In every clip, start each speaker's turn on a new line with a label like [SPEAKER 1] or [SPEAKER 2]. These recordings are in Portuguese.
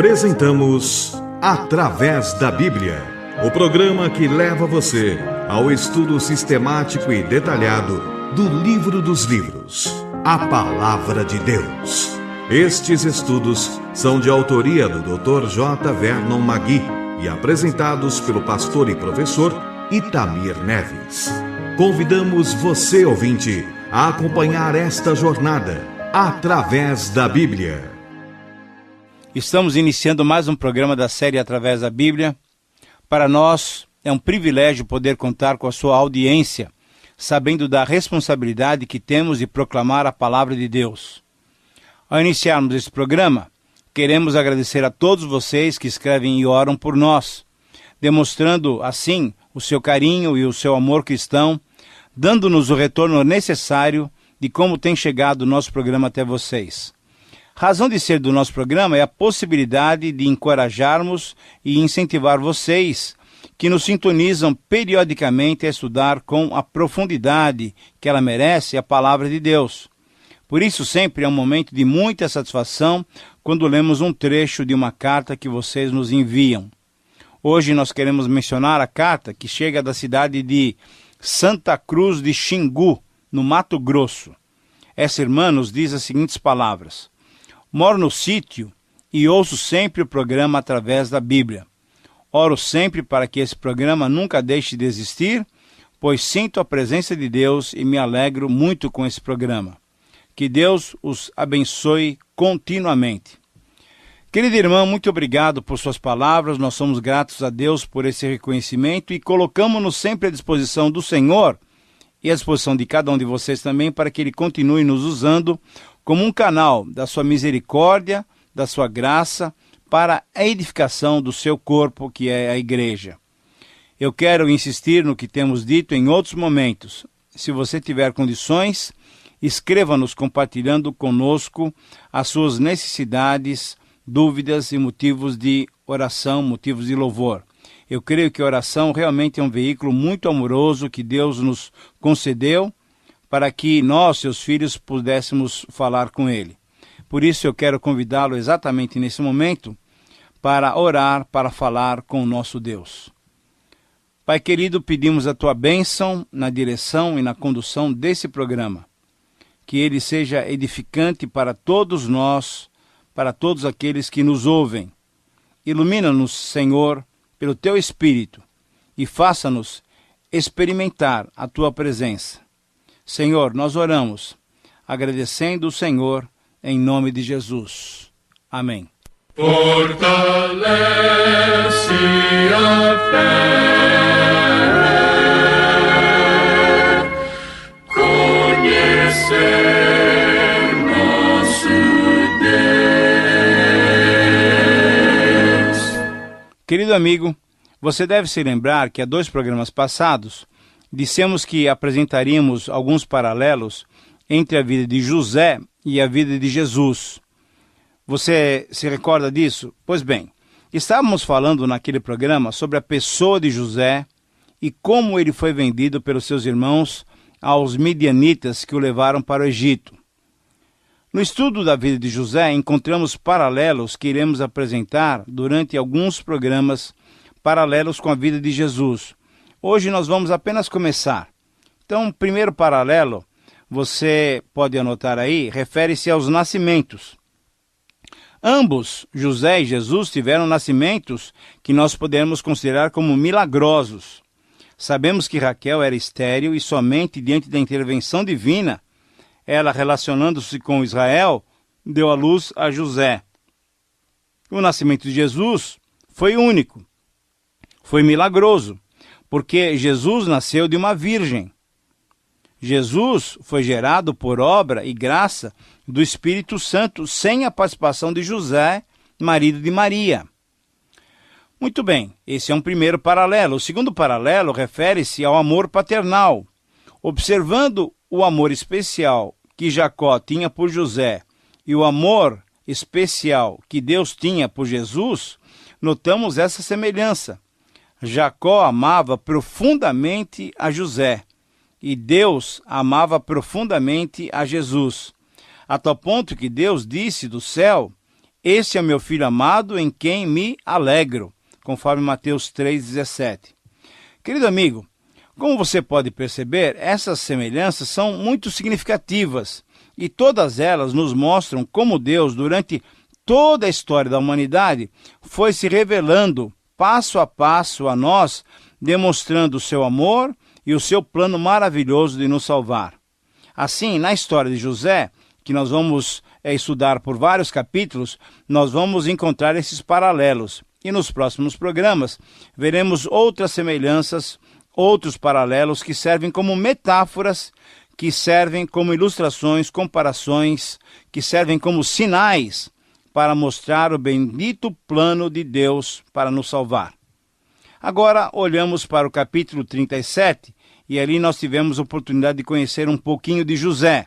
[SPEAKER 1] Apresentamos Através da Bíblia, o programa que leva você ao estudo sistemático e detalhado do Livro dos Livros, a Palavra de Deus. Estes estudos são de autoria do Dr. J. Vernon Magui e apresentados pelo pastor e professor Itamir Neves. Convidamos você, ouvinte, a acompanhar esta jornada através da Bíblia.
[SPEAKER 2] Estamos iniciando mais um programa da série Através da Bíblia. Para nós é um privilégio poder contar com a sua audiência, sabendo da responsabilidade que temos de proclamar a palavra de Deus. Ao iniciarmos esse programa, queremos agradecer a todos vocês que escrevem e oram por nós, demonstrando assim o seu carinho e o seu amor cristão, dando-nos o retorno necessário de como tem chegado o nosso programa até vocês. Razão de ser do nosso programa é a possibilidade de encorajarmos e incentivar vocês que nos sintonizam periodicamente a estudar com a profundidade que ela merece a palavra de Deus. Por isso sempre é um momento de muita satisfação quando lemos um trecho de uma carta que vocês nos enviam. Hoje nós queremos mencionar a carta que chega da cidade de Santa Cruz de Xingu, no Mato Grosso. Essa irmã nos diz as seguintes palavras: moro no sítio e ouço sempre o programa através da Bíblia. Oro sempre para que esse programa nunca deixe de existir, pois sinto a presença de Deus e me alegro muito com esse programa. Que Deus os abençoe continuamente. Querida irmã, muito obrigado por suas palavras. Nós somos gratos a Deus por esse reconhecimento e colocamos-nos sempre à disposição do Senhor e à disposição de cada um de vocês também para que Ele continue nos usando como um canal da sua misericórdia, da sua graça, para a edificação do seu corpo, que é a igreja. Eu quero insistir no que temos dito em outros momentos. Se você tiver condições, escreva-nos compartilhando conosco as suas necessidades, dúvidas e motivos de oração, motivos de louvor. Eu creio que a oração realmente é um veículo muito amoroso que Deus nos concedeu para que nós, seus filhos, pudéssemos falar com Ele. Por isso eu quero convidá-lo exatamente nesse momento para orar, para falar com o nosso Deus. Pai querido, pedimos a Tua bênção na direção e na condução desse programa. Que ele seja edificante para todos nós, para todos aqueles que nos ouvem. Ilumina-nos, Senhor, pelo Teu Espírito e faça-nos experimentar a Tua presença. Senhor, nós oramos, agradecendo o Senhor, em nome de Jesus. Amém.
[SPEAKER 3] Fortalece a fé, conhecer nosso Deus.
[SPEAKER 2] Querido amigo, você deve se lembrar que há 2 programas passados, dissemos que apresentaríamos alguns paralelos entre a vida de José e a vida de Jesus. Você se recorda disso? Pois bem, estávamos falando naquele programa sobre a pessoa de José e como ele foi vendido pelos seus irmãos aos midianitas que o levaram para o Egito. No estudo da vida de José, encontramos paralelos que iremos apresentar durante alguns programas paralelos com a vida de Jesus. Hoje nós vamos apenas começar. Então, o primeiro paralelo, você pode anotar aí, refere-se aos nascimentos. Ambos, José e Jesus, tiveram nascimentos que nós podemos considerar como milagrosos. Sabemos que Raquel era estéril e somente diante da intervenção divina, ela, relacionando-se com Israel, deu à luz a José. O nascimento de Jesus foi único, foi milagroso, porque Jesus nasceu de uma virgem. Jesus foi gerado por obra e graça do Espírito Santo, sem a participação de José, marido de Maria. Muito bem, esse é um primeiro paralelo. O segundo paralelo refere-se ao amor paternal. Observando o amor especial que Jacó tinha por José e o amor especial que Deus tinha por Jesus, notamos essa semelhança. Jacó amava profundamente a José e Deus amava profundamente a Jesus, a tal ponto que Deus disse do céu: Este é o meu filho amado em quem me alegro, conforme Mateus 3,17. Querido amigo, como você pode perceber, essas semelhanças são muito significativas e todas elas nos mostram como Deus, durante toda a história da humanidade, foi se revelando passo a passo a nós, demonstrando o seu amor e o seu plano maravilhoso de nos salvar. Assim, na história de José, que nós vamos estudar por vários capítulos, nós vamos encontrar esses paralelos. E nos próximos programas, veremos outras semelhanças, outros paralelos que servem como metáforas, que servem como ilustrações, comparações, que servem como sinais para mostrar o bendito plano de Deus para nos salvar. Agora, olhamos para o capítulo 37, e ali nós tivemos a oportunidade de conhecer um pouquinho de José,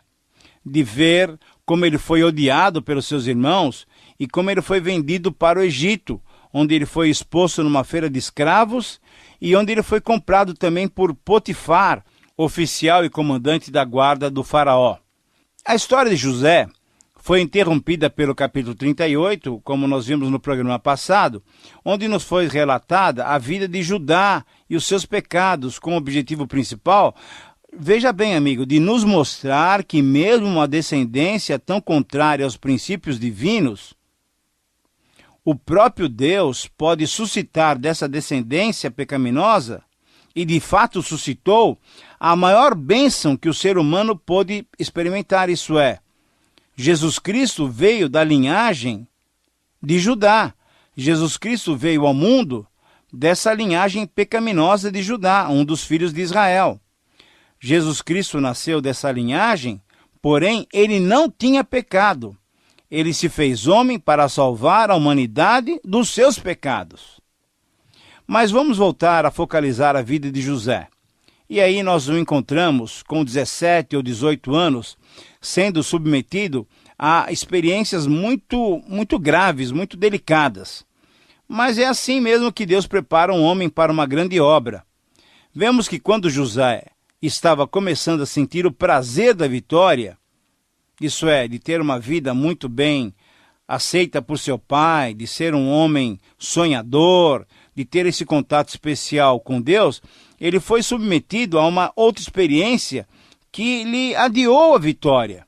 [SPEAKER 2] de ver como ele foi odiado pelos seus irmãos e como ele foi vendido para o Egito, onde ele foi exposto numa feira de escravos e onde ele foi comprado também por Potifar, oficial e comandante da guarda do faraó. A história de José foi interrompida pelo capítulo 38, como nós vimos no programa passado, onde nos foi relatada a vida de Judá e os seus pecados, com o objetivo principal, veja bem, amigo, de nos mostrar que mesmo uma descendência tão contrária aos princípios divinos, o próprio Deus pode suscitar dessa descendência pecaminosa, e de fato suscitou, a maior bênção que o ser humano pôde experimentar, isso é, Jesus Cristo veio da linhagem de Judá. Jesus Cristo veio ao mundo dessa linhagem pecaminosa de Judá, um dos filhos de Israel. Jesus Cristo nasceu dessa linhagem, porém ele não tinha pecado. Ele se fez homem para salvar a humanidade dos seus pecados. Mas vamos voltar a focalizar a vida de José. E aí nós o encontramos com 17 ou 18 anos, sendo submetido a experiências muito graves, muito delicadas. Mas é assim mesmo que Deus prepara um homem para uma grande obra. Vemos que quando José estava começando a sentir o prazer da vitória, isso é, de ter uma vida muito bem aceita por seu pai, de ser um homem sonhador, de ter esse contato especial com Deus, ele foi submetido a uma outra experiência que lhe adiou a vitória.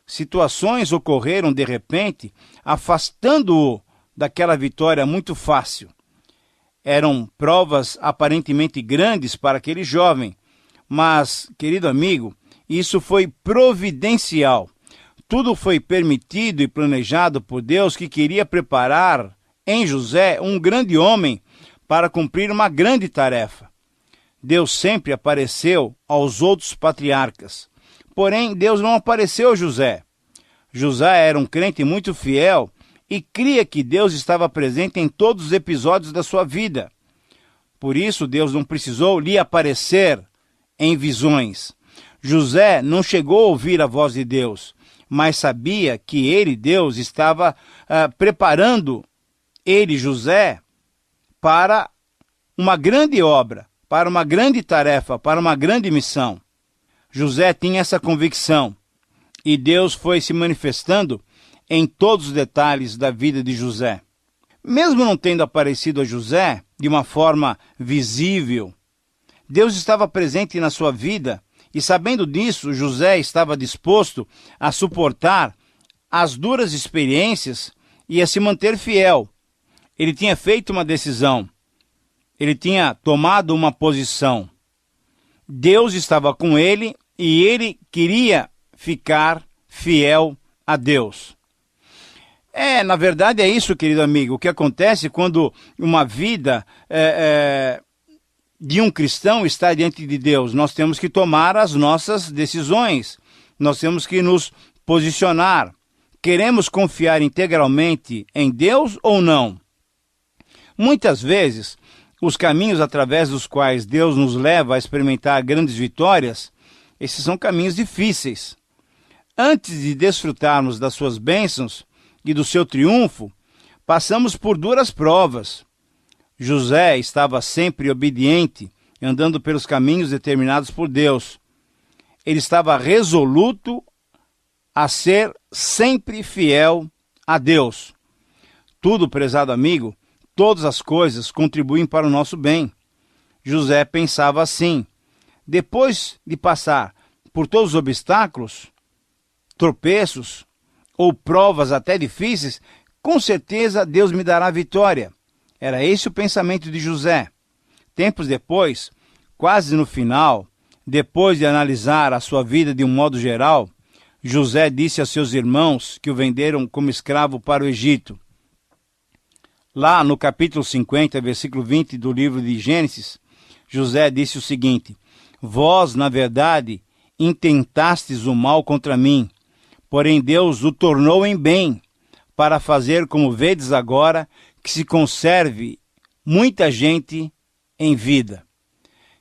[SPEAKER 2] Situações ocorreram de repente, afastando-o daquela vitória muito fácil. Eram provas aparentemente grandes para aquele jovem, mas, querido amigo, isso foi providencial. Tudo foi permitido e planejado por Deus, que queria preparar em José um grande homem para cumprir uma grande tarefa. Deus sempre apareceu aos outros patriarcas. Porém, Deus não apareceu a José. José era um crente muito fiel e cria que Deus estava presente em todos os episódios da sua vida. Por isso, Deus não precisou lhe aparecer em visões. José não chegou a ouvir a voz de Deus, mas sabia que ele, Deus, estava preparando ele, José, para uma grande obra, para uma grande tarefa, para uma grande missão. José tinha essa convicção e Deus foi se manifestando em todos os detalhes da vida de José. Mesmo não tendo aparecido a José de uma forma visível, Deus estava presente na sua vida e, sabendo disso, José estava disposto a suportar as duras experiências e a se manter fiel. Ele tinha feito uma decisão, ele tinha tomado uma posição. Deus estava com ele e ele queria ficar fiel a Deus. Na verdade é isso, querido amigo, o que acontece quando uma vida de um cristão está diante de Deus. Nós temos que tomar as nossas decisões, nós temos que nos posicionar. Queremos confiar integralmente em Deus ou não? Muitas vezes, os caminhos através dos quais Deus nos leva a experimentar grandes vitórias, esses são caminhos difíceis. Antes de desfrutarmos das suas bênçãos e do seu triunfo, passamos por duras provas. José estava sempre obediente, andando pelos caminhos determinados por Deus. Ele estava resoluto a ser sempre fiel a Deus. Contudo, prezado amigo, todas as coisas contribuem para o nosso bem. José pensava assim: depois de passar por todos os obstáculos, tropeços ou provas até difíceis, com certeza Deus me dará vitória. Era esse o pensamento de José. Tempos depois, quase no final, depois de analisar a sua vida de um modo geral, José disse a seus irmãos que o venderam como escravo para o Egito. Lá no capítulo 50, versículo 20 do livro de Gênesis, José disse o seguinte: vós, na verdade, intentastes o mal contra mim, porém Deus o tornou em bem, para fazer como vedes agora, que se conserve muita gente em vida.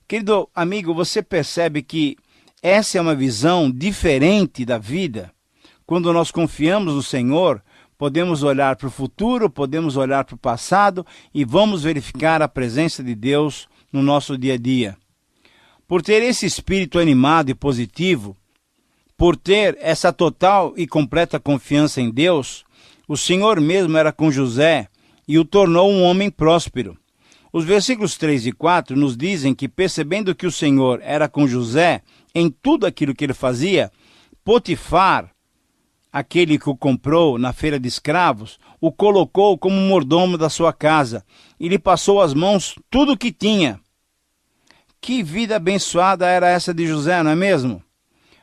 [SPEAKER 2] Querido amigo, você percebe que essa é uma visão diferente da vida? Quando nós confiamos no Senhor, podemos olhar para o futuro, podemos olhar para o passado e vamos verificar a presença de Deus no nosso dia a dia. Por ter esse espírito animado e positivo, por ter essa total e completa confiança em Deus, o Senhor mesmo era com José e o tornou um homem próspero. Os versículos 3 e 4 nos dizem que, percebendo que o Senhor era com José em tudo aquilo que ele fazia, Potifar, aquele que o comprou na feira de escravos, o colocou como mordomo da sua casa e lhe passou às mãos tudo o que tinha. Que vida abençoada era essa de José, não é mesmo?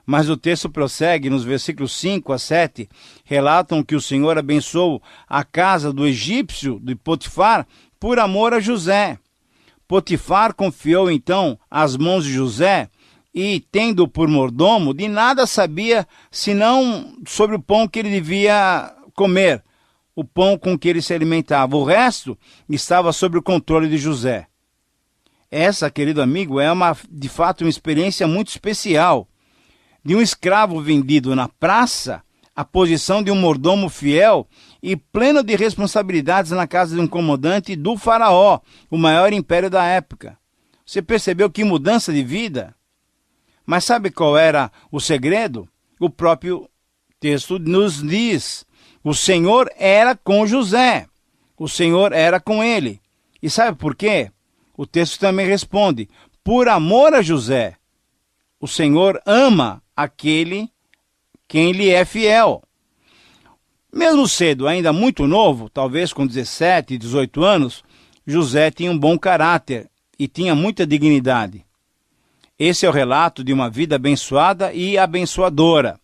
[SPEAKER 2] Mas o texto prossegue, nos versículos 5 a 7, relatam que o Senhor abençoou a casa do egípcio, de Potifar, por amor a José. Potifar confiou então às mãos de José e, tendo-o por mordomo, de nada sabia senão sobre o pão que ele devia comer, o pão com que ele se alimentava. O resto estava sob o controle de José. Essa, querido amigo, é de fato uma experiência muito especial. De um escravo vendido na praça, a posição de um mordomo fiel e pleno de responsabilidades na casa de um comandante do faraó, o maior império da época. Você percebeu que mudança de vida? Mas sabe qual era o segredo? O próprio texto nos diz: o Senhor era com José, o Senhor era com ele. E sabe por quê? O texto também responde: por amor a José, o Senhor ama aquele quem lhe é fiel. Mesmo cedo, ainda muito novo, talvez com 17, 18 anos, José tinha um bom caráter e tinha muita dignidade. Esse é o relato de uma vida abençoada e abençoadora.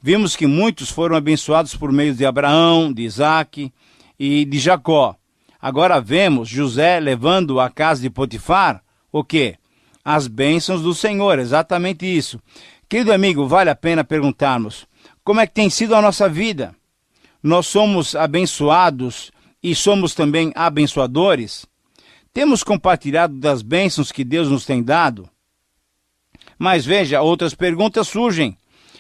[SPEAKER 2] Vimos que muitos foram abençoados por meio de Abraão, de Isaque e de Jacó. Agora vemos José levando à casa de Potifar o quê? As bênçãos do Senhor, exatamente isso. Querido amigo, vale a pena perguntarmos: como é que tem sido a nossa vida? Nós somos abençoados e somos também abençoadores? Temos compartilhado das bênçãos que Deus nos tem dado? Mas veja, outras perguntas surgem.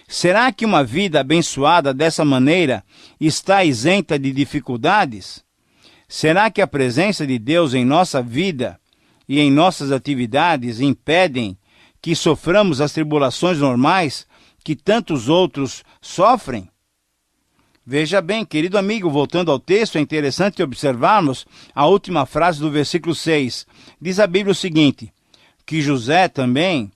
[SPEAKER 2] Será que uma vida abençoada dessa maneira está isenta de dificuldades? Será que a presença de Deus em nossa vida e em nossas atividades impedem que soframos as tribulações normais que tantos outros sofrem? Veja bem, querido amigo, voltando ao texto, é interessante observarmos a última frase do versículo 6. Diz a Bíblia o seguinte: que José também,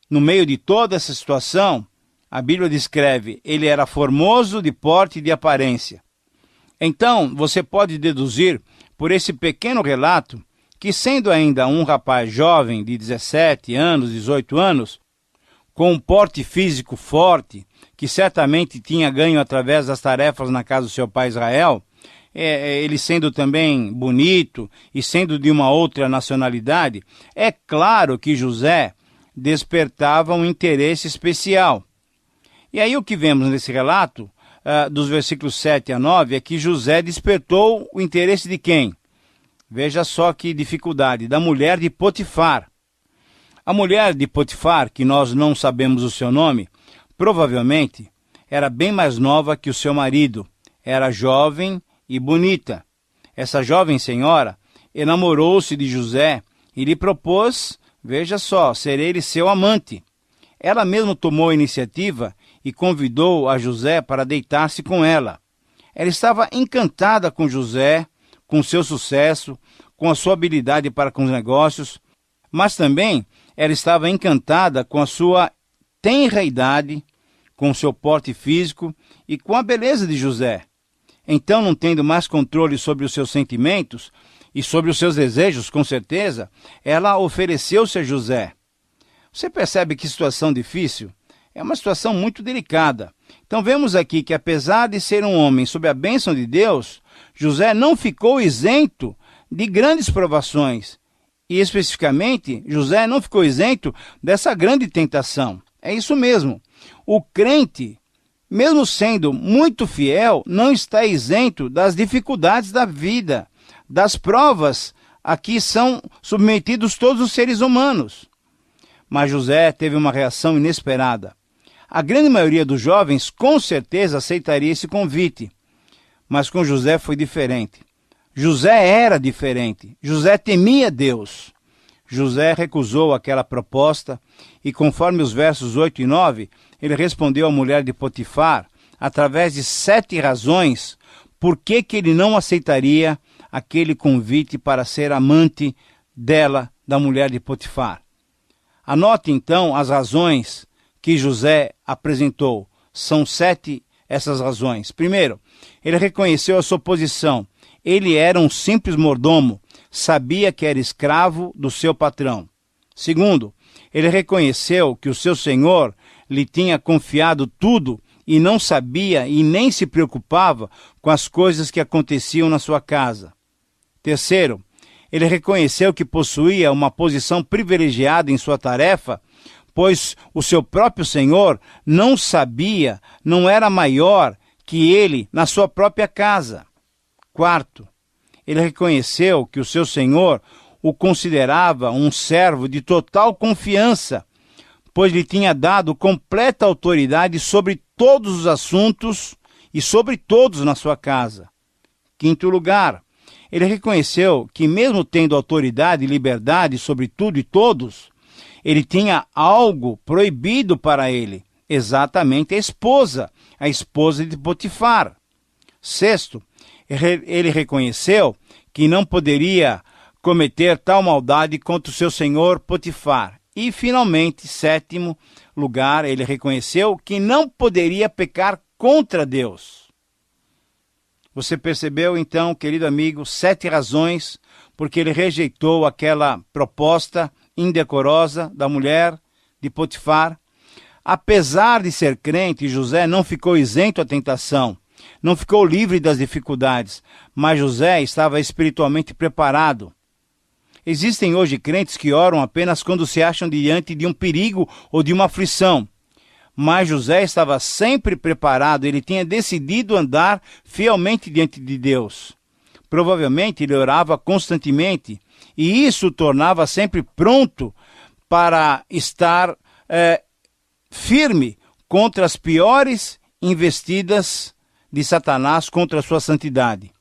[SPEAKER 2] no meio de toda essa situação, a Bíblia descreve, ele era formoso de porte e de aparência. Então, você pode deduzir por esse pequeno relato que, sendo ainda um rapaz jovem de 17 anos, 18 anos, com um porte físico forte, que certamente tinha ganho através das tarefas na casa do seu pai Israel, ele sendo também bonito e sendo de uma outra nacionalidade, é claro que José despertava um interesse especial. E aí o que vemos nesse relato, dos versículos 7 a 9, é que José despertou o interesse de quem? Veja só que dificuldade, da mulher de Potifar. A mulher de Potifar, que nós não sabemos o seu nome, provavelmente era bem mais nova que o seu marido, era jovem e bonita. Essa jovem senhora enamorou-se de José e lhe propôs, veja só, ser ele seu amante. Ela mesma tomou a iniciativa e convidou a José para deitar-se com ela. Ela estava encantada com José, com seu sucesso, com a sua habilidade para com os negócios, mas também ela estava encantada com a sua tenra idade, com o seu porte físico e com a beleza de José. Então, não tendo mais controle sobre os seus sentimentos e sobre os seus desejos, com certeza, ela ofereceu-se a José. Você percebe que situação difícil? É uma situação muito delicada. Então, vemos aqui que, apesar de ser um homem sob a bênção de Deus, José não ficou isento de grandes provações. E, especificamente, José não ficou isento dessa grande tentação. É isso mesmo. O crente, mesmo sendo muito fiel, não está isento das dificuldades da vida, das provas a que são submetidos todos os seres humanos. Mas José teve uma reação inesperada. A grande maioria dos jovens com certeza aceitaria esse convite, mas com José foi diferente. José era diferente. José temia Deus. José recusou aquela proposta e, conforme os versos 8 e 9, ele respondeu à mulher de Potifar, através de 7 razões, por que ele não aceitaria aquele convite para ser amante dela, da mulher de Potifar. Anote, então, as razões que José apresentou. São 7 essas razões. Primeiro, ele reconheceu a sua posição. Ele era um simples mordomo, sabia que era escravo do seu patrão. Segundo, ele reconheceu que o seu senhor lhe tinha confiado tudo e não sabia e nem se preocupava com as coisas que aconteciam na sua casa. Terceiro, ele reconheceu que possuía uma posição privilegiada em sua tarefa, pois o seu próprio senhor não sabia, não era maior que ele na sua própria casa. Quarto, ele reconheceu que o seu senhor o considerava um servo de total confiança, pois lhe tinha dado completa autoridade sobre todos os assuntos e sobre todos na sua casa. Quinto lugar, ele reconheceu que, mesmo tendo autoridade e liberdade sobre tudo e todos, ele tinha algo proibido para ele, exatamente a esposa de Potifar. Sexto, ele reconheceu que não poderia cometer tal maldade contra o seu senhor Potifar. E, finalmente, sétimo lugar, ele reconheceu que não poderia pecar contra Deus. Você percebeu, então, querido amigo, 7 razões porque ele rejeitou aquela proposta indecorosa da mulher de Potifar. Apesar de ser crente, José não ficou isento à tentação, não ficou livre das dificuldades, mas José estava espiritualmente preparado. Existem hoje crentes que oram apenas quando se acham diante de um perigo ou de uma aflição. Mas José estava sempre preparado, ele tinha decidido andar fielmente diante de Deus. Provavelmente ele orava constantemente, e isso o tornava sempre pronto para estar firme contra as piores investidas de Satanás contra a sua santidade.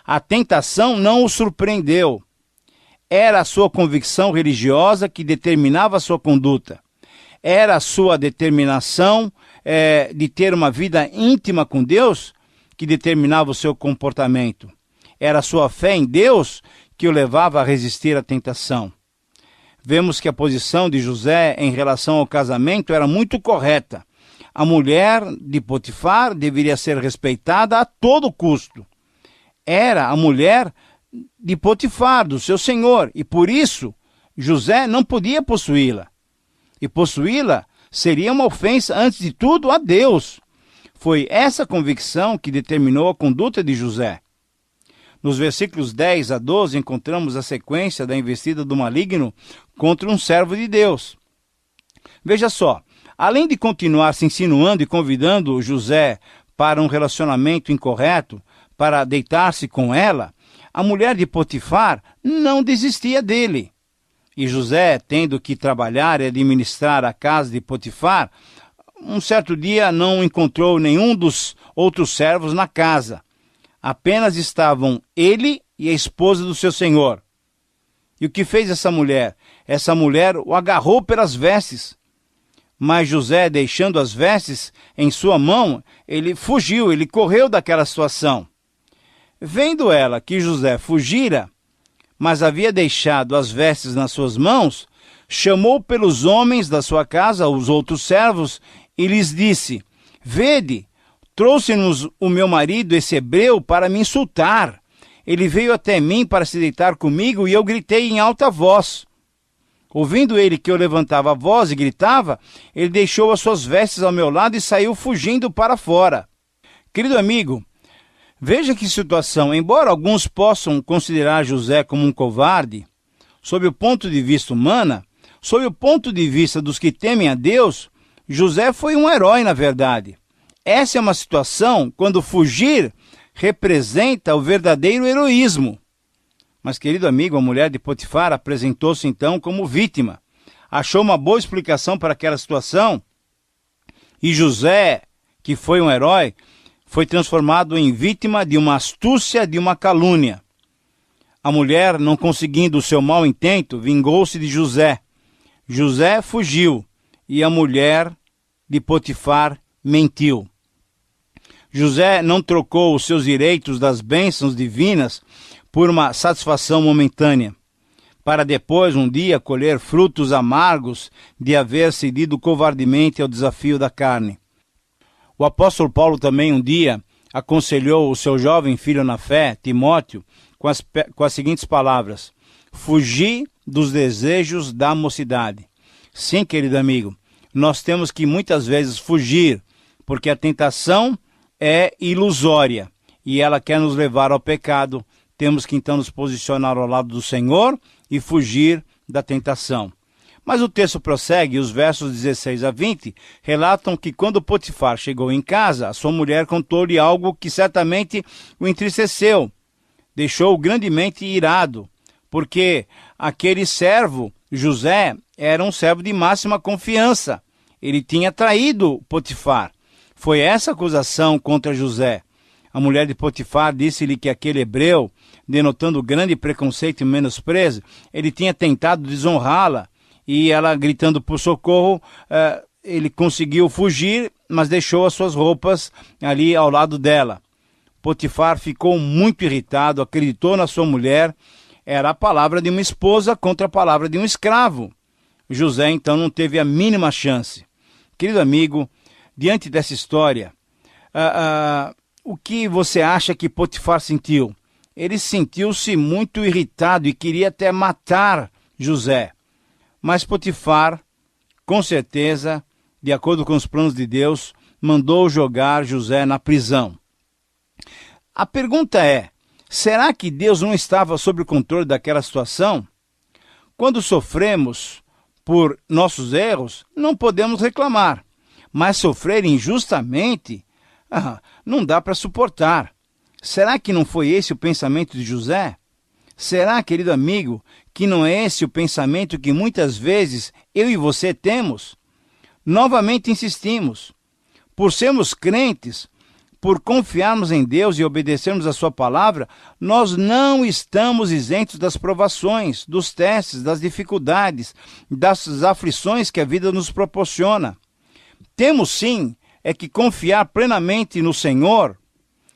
[SPEAKER 2] A tentação não o surpreendeu. Era a sua convicção religiosa que determinava a sua conduta. Era a sua determinação de ter uma vida íntima com Deus que determinava o seu comportamento. Era a sua fé em Deus que o levava a resistir à tentação. Vemos que a posição de José em relação ao casamento era muito correta. A mulher de Potifar deveria ser respeitada a todo custo. Era a mulher de Potifar, do seu senhor, e por isso José não podia possuí-la. E possuí-la seria uma ofensa, antes de tudo, a Deus. Foi essa convicção que determinou a conduta de José. Nos versículos 10 a 12, encontramos a sequência da investida do maligno contra um servo de Deus. Veja só, além de continuar se insinuando e convidando José para um relacionamento incorreto, para deitar-se com ela, a mulher de Potifar não desistia dele. E José, tendo que trabalhar e administrar a casa de Potifar, um certo dia não encontrou nenhum dos outros servos na casa. Apenas estavam ele e a esposa do seu senhor. E o que fez essa mulher? Essa mulher o agarrou pelas vestes. Mas José, deixando as vestes em sua mão, ele fugiu, ele correu daquela situação. Vendo ela que José fugira, mas havia deixado as vestes nas suas mãos, chamou pelos homens da sua casa, os outros servos, e lhes disse: Vede, trouxe-nos o meu marido, esse hebreu, para me insultar. Ele veio até mim para se deitar comigo e eu gritei em alta voz. Ouvindo ele que eu levantava a voz e gritava, ele deixou as suas vestes ao meu lado e saiu fugindo para fora. Querido amigo, veja que situação. Embora alguns possam considerar José como um covarde, sob o ponto de vista humano, sob o ponto de vista dos que temem a Deus, José foi um herói na verdade. Essa é uma situação quando fugir representa o verdadeiro heroísmo. Mas, querido amigo, a mulher de Potifar apresentou-se então como vítima. Achou uma boa explicação para aquela situação. E José, que foi um herói, foi transformado em vítima de uma astúcia, de uma calúnia. A mulher, não conseguindo o seu mau intento, vingou-se de José. José fugiu e a mulher de Potifar mentiu. José não trocou os seus direitos das bênçãos divinas por uma satisfação momentânea, para depois, um dia, colher frutos amargos de haver cedido covardemente ao desafio da carne. O apóstolo Paulo também um dia aconselhou o seu jovem filho na fé, Timóteo, com as seguintes palavras: Fugi dos desejos da mocidade. Sim, querido amigo, nós temos que muitas vezes fugir, porque a tentação é ilusória e ela quer nos levar ao pecado. Temos que então nos posicionar ao lado do Senhor e fugir da tentação. Mas o texto prossegue e os versos 16 a 20 relatam que quando Potifar chegou em casa, a sua mulher contou-lhe algo que certamente o entristeceu, deixou-o grandemente irado, porque aquele servo, José, era um servo de máxima confiança. Ele tinha traído Potifar. Foi essa acusação contra José. A mulher de Potifar disse-lhe que aquele hebreu, denotando grande preconceito e menosprezo, ele tinha tentado desonrá-la, e ela, gritando por socorro, ele conseguiu fugir, mas deixou as suas roupas ali ao lado dela. Potifar ficou muito irritado, acreditou na sua mulher, era a palavra de uma esposa contra a palavra de um escravo. José, então, não teve a mínima chance. Querido amigo, diante dessa história, o que você acha que Potifar sentiu? Ele sentiu-se muito irritado e queria até matar José. Mas Potifar, com certeza, de acordo com os planos de Deus, mandou jogar José na prisão. A pergunta é: será que Deus não estava sob o controle daquela situação? Quando sofremos por nossos erros, não podemos reclamar. Mas sofrer injustamente, não dá para suportar. Será que não foi esse o pensamento de José? Será, querido amigo, que não é esse o pensamento que muitas vezes eu e você temos? Novamente insistimos. Por sermos crentes, por confiarmos em Deus e obedecermos a sua palavra, nós não estamos isentos das provações, dos testes, das dificuldades, das aflições que a vida nos proporciona. Temos sim que confiar plenamente no Senhor,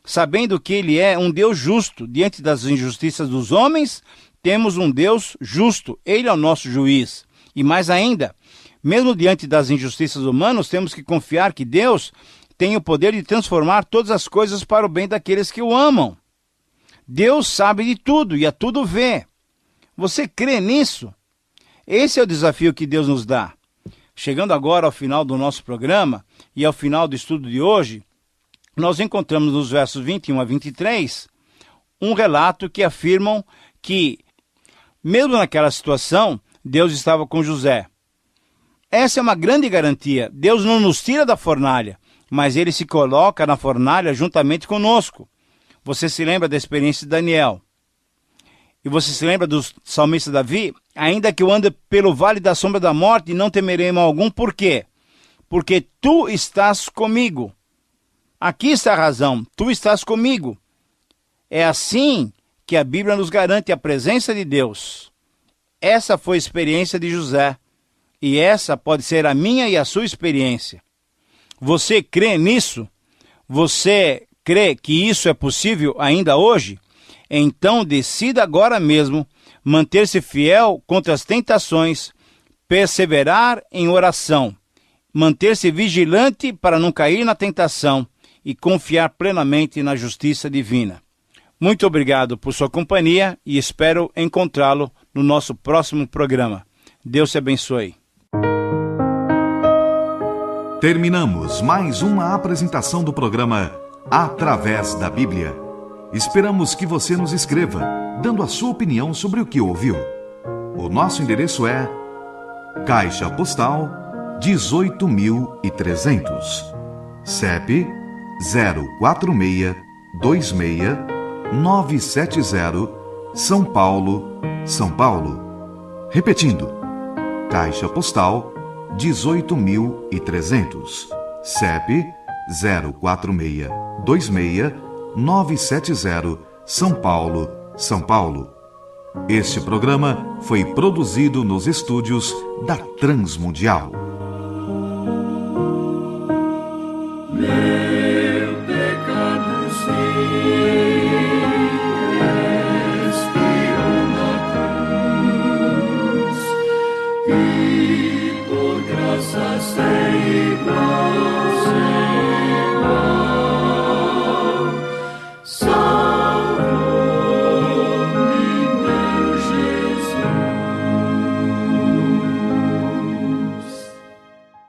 [SPEAKER 2] sabendo que Ele é um Deus justo. Diante das injustiças dos homens, temos um Deus justo. Ele é o nosso juiz. E mais ainda, mesmo diante das injustiças humanas, temos que confiar que Deus tem o poder de transformar todas as coisas para o bem daqueles que o amam. Deus sabe de tudo e a tudo vê. Você crê nisso? Esse é o desafio que Deus nos dá. Chegando agora ao final do nosso programa e ao final do estudo de hoje, nós encontramos nos versos 21 a 23 um relato que afirmam que, mesmo naquela situação, Deus estava com José. Essa é uma grande garantia. Deus não nos tira da fornalha, mas Ele se coloca na fornalha juntamente conosco. Você se lembra da experiência de Daniel? E você se lembra do salmista Davi? Ainda que eu ande pelo vale da sombra da morte, não temerei mal algum. Por quê? Porque tu estás comigo. Aqui está a razão. Tu estás comigo. É assim que a Bíblia nos garante a presença de Deus. Essa foi a experiência de José. E essa pode ser a minha e a sua experiência. Você crê nisso? Você crê que isso é possível ainda hoje? Então decida agora mesmo manter-se fiel contra as tentações, perseverar em oração, manter-se vigilante para não cair na tentação e confiar plenamente na justiça divina. Muito obrigado por sua companhia e espero encontrá-lo no nosso próximo programa. Deus te abençoe.
[SPEAKER 1] Terminamos mais uma apresentação do programa Através da Bíblia. Esperamos que você nos escreva, dando a sua opinião sobre o que ouviu. O nosso endereço é Caixa Postal 18.300, CEP 04626-970, São Paulo, São Paulo. Repetindo, Caixa Postal 18.300, CEP 04626-970, São Paulo, São Paulo. Este programa foi produzido nos estúdios da Transmundial.